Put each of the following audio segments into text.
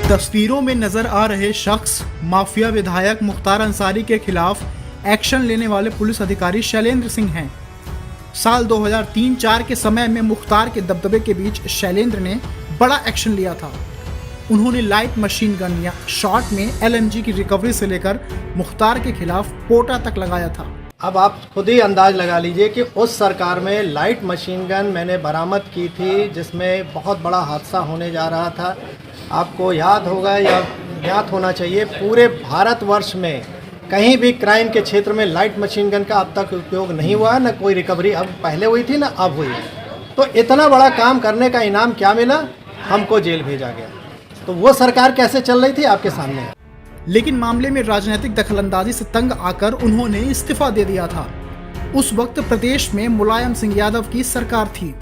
तस्वीरों में नजर आ रहे शख्स माफिया विधायक मुख्तार अंसारी के खिलाफ एक्शन लेने वाले पुलिस अधिकारी शैलेंद्र सिंह हैं। साल 2003-04 के समय में मुख्तार के दबदबे के बीच शैलेंद्र ने बड़ा एक्शन लिया था। उन्होंने लाइट मशीन गन या शॉट में LMG की रिकवरी से लेकर मुख्तार के खिलाफ पोटा तक लगाया था। अब आप खुद ही अंदाज लगा लीजिए कि उस सरकार में लाइट मशीन गन मैंने बरामद की थी, जिसमें बहुत बड़ा हादसा होने जा रहा था। आपको याद होगा या ज्ञात होना चाहिए, पूरे भारतवर्ष में कहीं भी क्राइम के क्षेत्र में लाइट मशीन गन का अब तक उपयोग नहीं हुआ, न कोई रिकवरी अब पहले हुई थी, न अब हुई। तो इतना बड़ा काम करने का इनाम क्या मिला? हमको जेल भेजा गया। तो वो सरकार कैसे चल रही थी आपके सामने। लेकिन मामले में राजनीतिक दखलंदाजी से तंग आकर उन्होंने इस्तीफा दे दिया था। उस वक्त प्रदेश में मुलायम सिंह यादव की सरकार थी।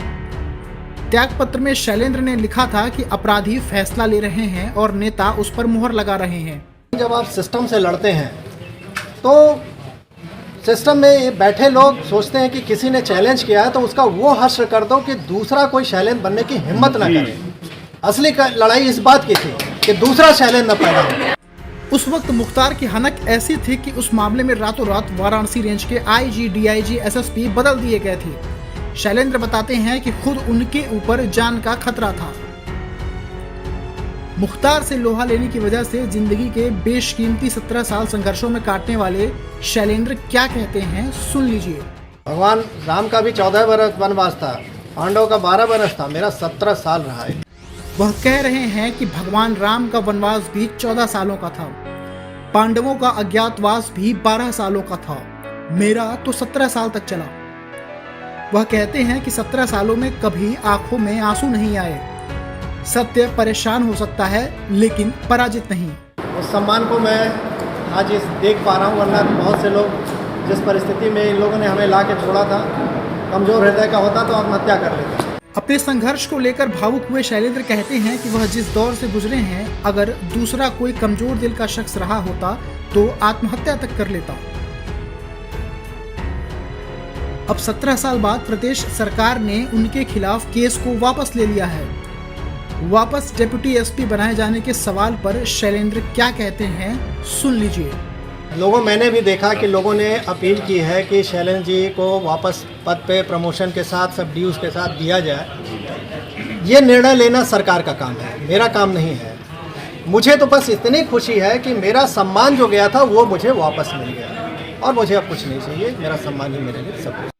त्यागपत्र में शैलेंद्र ने लिखा था कि अपराधी फैसला ले रहे हैं और नेता उस पर मुहर लगा रहे हैं। जब आप सिस्टम से लड़ते हैं तो सिस्टम में बैठे लोग सोचते हैं कि किसी ने चैलेंज किया है तो उसका वो हश्र कर दो कि दूसरा कोई शैलेंद्र बनने की हिम्मत ना करे। असली लड़ाई इस बात की थी कि दूसरा शैलेंद्र न पैदा हो। उस वक्त मुख्तार की हनक ऐसी थी कि उस मामले में रातों रात वाराणसी रेंज के IG, DIG, SSP बदल दिए गए थे। शैलेंद्र बताते हैं कि खुद उनके ऊपर जान का खतरा था। मुख्तार से लोहा लेने की वजह से जिंदगी के बेशकीमती 17 साल संघर्षों में काटने वाले शैलेंद्र क्या कहते हैं, सुन लीजिए। भगवान राम का भी 14 बरस वनवास था, पांडव का 12 बरस था, मेरा 17 साल रहा है। वह कह रहे हैं कि भगवान राम का वनवास भी 14 सालों का था, पांडवों का अज्ञातवास भी 12 सालों का था, मेरा तो 17 साल तक चला। वह कहते हैं कि 17 सालों में कभी आंखों में आंसू नहीं आए। सत्य परेशान हो सकता है लेकिन पराजित नहीं। उस सम्मान को मैं आज इस देख पा रहा हूँ, वरना बहुत से लोग जिस परिस्थिति में इन लोगों ने हमें ला के छोड़ा था, कमज़ोर हृदय का होता तो आत्महत्या कर लेते। अपने संघर्ष को लेकर भावुक हुए शैलेंद्र कहते हैं कि वह जिस दौर से गुजरे हैं, अगर दूसरा कोई कमजोर दिल का शख्स रहा होता तो आत्महत्या तक कर लेता। अब 17 साल बाद प्रदेश सरकार ने उनके खिलाफ केस को वापस ले लिया है। वापस डिप्टी SP बनाए जाने के सवाल पर शैलेंद्र क्या कहते हैं, सुन लीजिए। मैंने भी देखा कि लोगों ने अपील की है कि शैलेंद्र जी को वापस पद पे प्रमोशन के साथ सब ड्यूज के साथ दिया जाए। ये निर्णय लेना सरकार का काम है, मेरा काम नहीं है। मुझे तो बस इतनी खुशी है कि मेरा सम्मान जो गया था वो मुझे वापस मिल गया और मुझे अब कुछ नहीं चाहिए। मेरा सम्मान ही मेरे लिए सब कुछ।